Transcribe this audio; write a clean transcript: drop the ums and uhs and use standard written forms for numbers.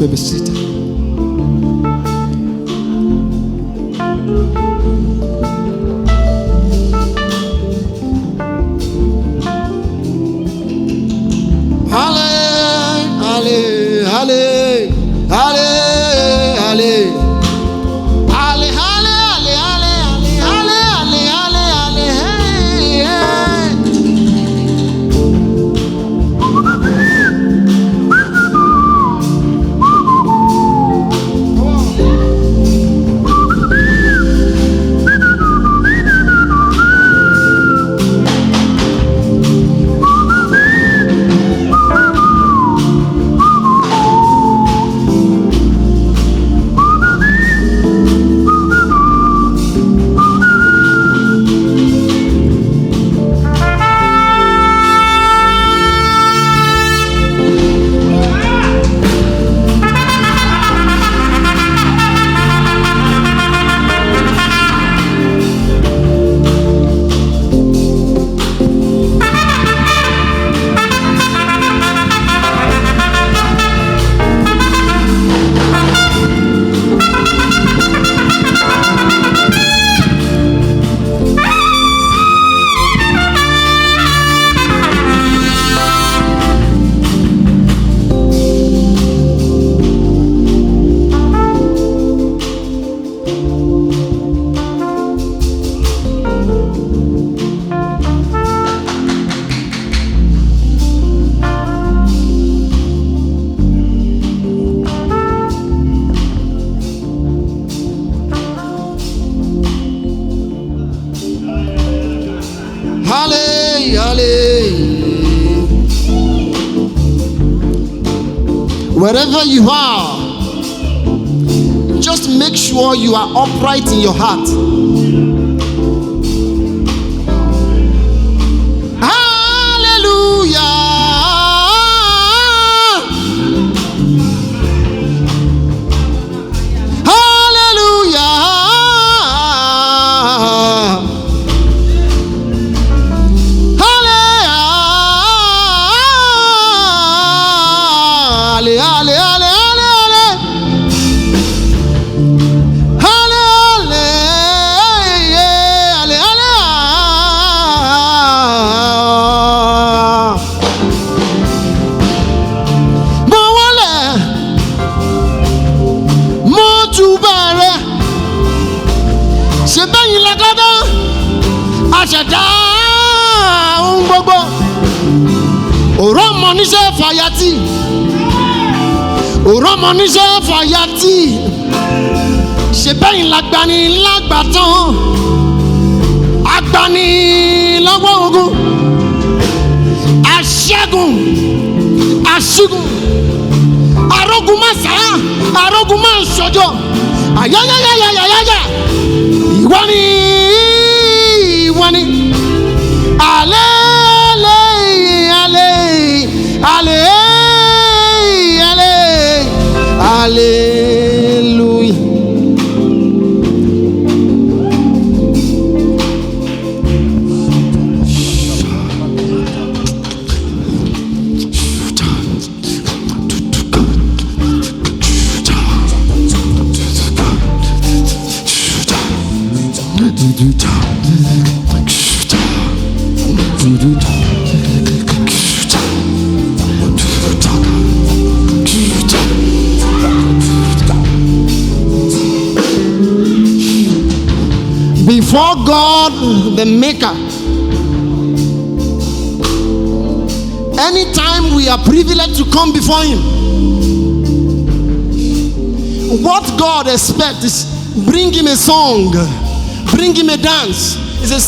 may be seated. Wherever you are, just make sure you are upright in your heart. Hallelujah. Òrọ́mọníṣẹ́ fàyàtì ṣe bẹ́yìn lágbani lágbàtàn agbani lọ́wọ́ ogun aṣẹ́gun aṣígun arógun má sá arógun má ṣọjọ́ ayáyáyáyáyáyá ìwọ ni alẹ́ hallelujah. Before God, the Maker, anytime we are privileged to come before Him, what God expects is bring Him a song, bring Him a dance. It's a